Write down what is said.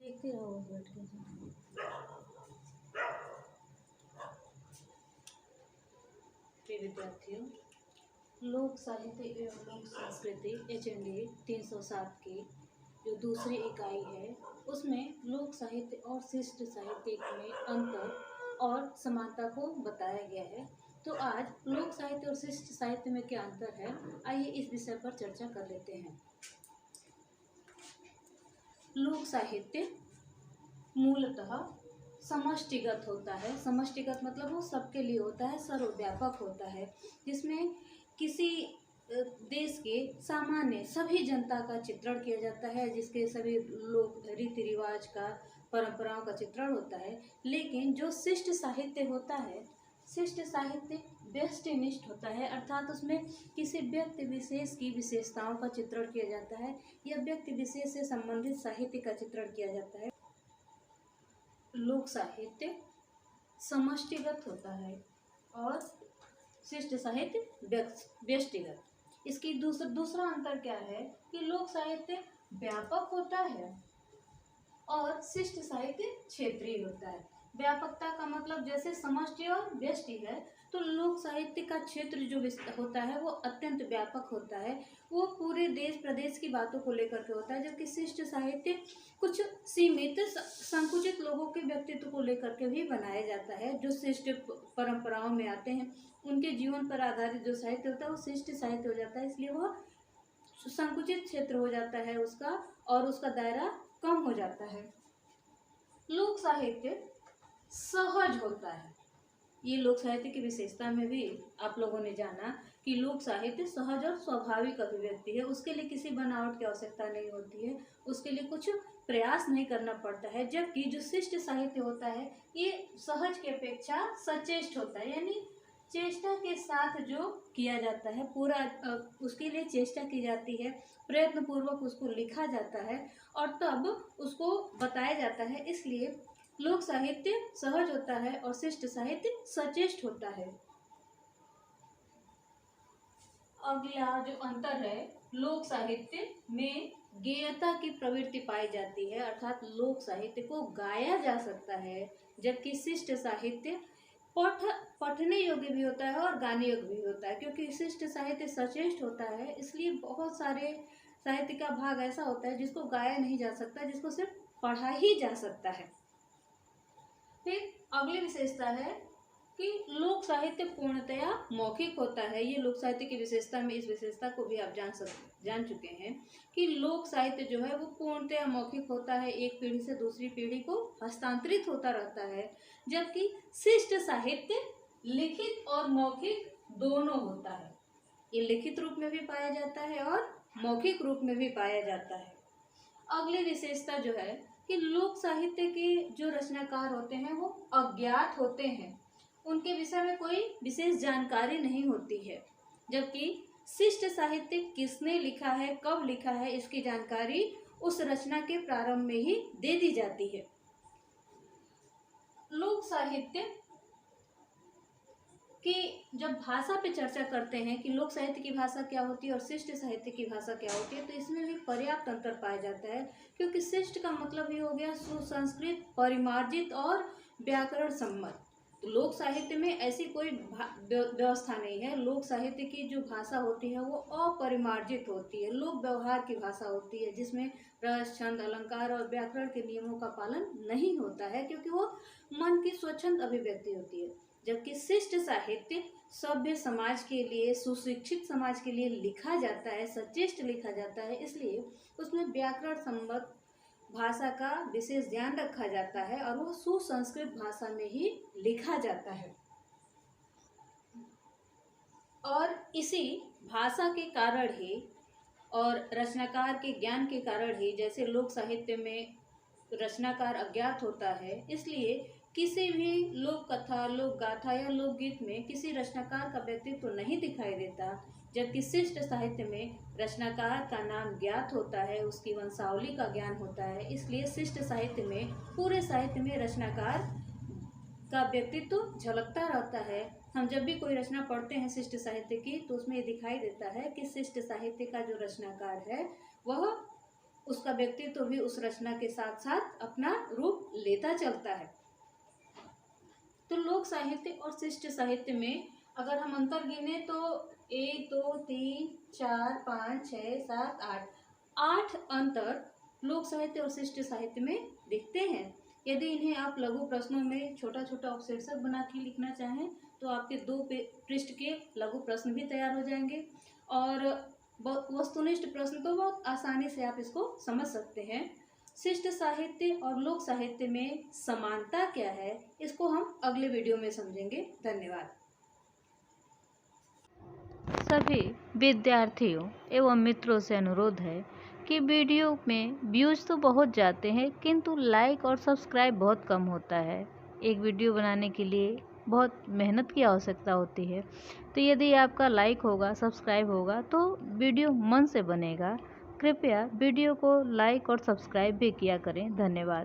देखते रहो बैठ के। प्रिय विद्यार्थियों, लोक साहित्य एवं लोक संस्कृति HND 307 की जो दूसरी इकाई है उसमें लोक साहित्य और शिष्ट साहित्य में अंतर और समानता को बताया गया है। तो आज लोक साहित्य और शिष्ट साहित्य में क्या अंतर है, आइए इस विषय पर चर्चा कर लेते हैं। लोक साहित्य मूलतः समष्टिगत होता है। समष्टिगत मतलब वो सबके लिए होता है, सर्वव्यापक होता है, जिसमें किसी देश के सामान्य सभी जनता का चित्रण किया जाता है, जिसके सभी लोक रीति रिवाज का, परंपराओं का चित्रण होता है। लेकिन जो शिष्ट साहित्य होता है, शिष्ट साहित्य व्यष्टिनिष्ठ होता है, अर्थात उसमें किसी व्यक्ति विशेष की विशेषताओं का चित्रण किया जाता है या व्यक्ति विशेष से संबंधित साहित्य का चित्रण किया जाता है। लोक साहित्य समष्टिगत होता है और शिष्ट साहित्य व्यष्टिगत। इसकी दूसरा अंतर क्या है कि लोक साहित्य व्यापक होता है और शिष्ट साहित्य क्षेत्रीय होता है। व्यापकता का मतलब जैसे समष्टि और व्यष्टि है, तो लोक साहित्य का क्षेत्र जो होता है वो अत्यंत व्यापक होता है, वो पूरे देश प्रदेश की बातों को लेकर के होता है। जबकि शिष्ट साहित्य कुछ सीमित संकुचित लोगों के व्यक्तित्व को लेकर के भी बनाया जाता है, जो शिष्ट परंपराओं में आते हैं, उनके जीवन पर आधारित जो साहित्य होता है वो शिष्ट साहित्य हो जाता है। इसलिए वह संकुचित क्षेत्र हो जाता है उसका, और उसका दायरा कम हो जाता है। लोक साहित्य सहज होता है। ये लोक साहित्य की विशेषता में भी आप लोगों ने जाना कि लोक साहित्य सहज और स्वाभाविक अभिव्यक्ति है, उसके लिए किसी बनावट की आवश्यकता नहीं होती है, उसके लिए कुछ प्रयास नहीं करना पड़ता है। जबकि जो शिष्ट साहित्य होता है ये सहज की अपेक्षा सचेष्ट होता है, यानी चेष्टा के साथ जो किया जाता है, पूरा उसके लिए चेष्टा की जाती है, प्रयत्न पूर्वक उसको लिखा जाता है और तब उसको बताया जाता है। इसलिए लोक साहित्य सहज होता है और शिष्ट साहित्य सचेष्ट होता है। अगला जो अंतर है, लोक साहित्य में गेयता की प्रवृत्ति पाई जाती है, अर्थात लोक साहित्य को गाया जा सकता है, जबकि शिष्ट साहित्य पठने योग्य भी होता है और गाने योग्य भी होता है। क्योंकि शिष्ट साहित्य सचेष्ट होता है, इसलिए बहुत सारे साहित्य का भाग ऐसा होता है जिसको गाया नहीं जा सकता, जिसको सिर्फ पढ़ा ही जा सकता है। फिर अगली विशेषता है कि लोक साहित्य पूर्णतया मौखिक होता है। ये लोक साहित्य की विशेषता में इस विशेषता को भी आप जान चुके हैं कि लोक साहित्य जो है वो पूर्णतया मौखिक होता है, एक पीढ़ी से दूसरी पीढ़ी को हस्तांतरित होता रहता है। जबकि शिष्ट साहित्य लिखित और मौखिक दोनों होता है, ये लिखित रूप में भी पाया जाता है और मौखिक रूप में भी पाया जाता है। अगली विशेषता जो है कि लोक साहित्य के जो रचनाकार होते हैं वो अज्ञात होते हैं, उनके विषय में कोई विशेष जानकारी नहीं होती है। जबकि शिष्ट साहित्य किसने लिखा है, कब लिखा है, इसकी जानकारी उस रचना के प्रारंभ में ही दे दी जाती है। लोक साहित्य कि जब भाषा पे चर्चा करते हैं कि लोक साहित्य की भाषा क्या होती है और शिष्ट साहित्य की भाषा क्या होती है, तो इसमें भी पर्याप्त अंतर पाया जाता है। क्योंकि शिष्ट का मतलब ये हो गया सुसंस्कृत, परिमार्जित और व्याकरण सम्मत। तो लोक साहित्य में ऐसी कोई व्यवस्था नहीं है। लोक साहित्य की जो भाषा होती है वो अपरिमार्जित होती है, लोक व्यवहार की भाषा होती है, जिसमें रस, छंद, अलंकार और व्याकरण के नियमों का पालन नहीं होता है, क्योंकि वो मन की स्वच्छंद अभिव्यक्ति होती है। जबकि शिष्ट साहित्य सभ्य समाज के लिए, सुशिक्षित समाज के लिए लिखा जाता है, सचेष्ट लिखा जाता है, इसलिए उसमें व्याकरण सम्मत भाषा का विशेष ध्यान रखा जाता है और वो सुसंस्कृत भाषा में ही लिखा जाता है। और इसी भाषा के कारण ही और रचनाकार के ज्ञान के कारण ही, जैसे लोक साहित्य में रचनाकार अज्ञात होता है, इसलिए किसी भी लोक कथा, लोक गाथा या लोकगीत में किसी रचनाकार का व्यक्तित्व तो नहीं दिखाई देता। जबकि शिष्ट साहित्य में रचनाकार का नाम ज्ञात होता है, उसकी वंशावली का ज्ञान होता है, इसलिए शिष्ट साहित्य में पूरे साहित्य में रचनाकार का व्यक्तित्व झलकता रहता है। हम जब भी कोई रचना पढ़ते हैं शिष्ट साहित्य की, तो उसमें दिखाई देता है कि शिष्ट साहित्य का जो रचनाकार है वह उसका व्यक्तित्व भी उस रचना के साथ साथ अपना रूप लेता चलता है। तो लोक साहित्य और शिष्ट साहित्य में अगर हम अंतर गिने तो 1 2 3 4 5 6 7 8 अंतर लोक साहित्य और शिष्ट साहित्य में दिखते हैं। यदि इन्हें आप लघु प्रश्नों में छोटा छोटा उपशीर्षक बना के लिखना चाहें तो आपके 2 पृष्ठ के लघु प्रश्न भी तैयार हो जाएंगे। और वस्तुनिष्ठ प्रश्न तो बहुत आसानी से आप इसको समझ सकते हैं। शिष्ट साहित्य और लोक साहित्य में समानता क्या है, इसको हम अगले वीडियो में समझेंगे। धन्यवाद। सभी विद्यार्थियों एवं मित्रों से अनुरोध है कि वीडियो में व्यूज़ तो बहुत जाते हैं किंतु लाइक और सब्सक्राइब बहुत कम होता है। एक वीडियो बनाने के लिए बहुत मेहनत की आवश्यकता होती है, तो यदि आपका लाइक होगा, सब्सक्राइब होगा तो वीडियो मन से बनेगा। कृपया वीडियो को लाइक और सब्सक्राइब भी किया करें। धन्यवाद।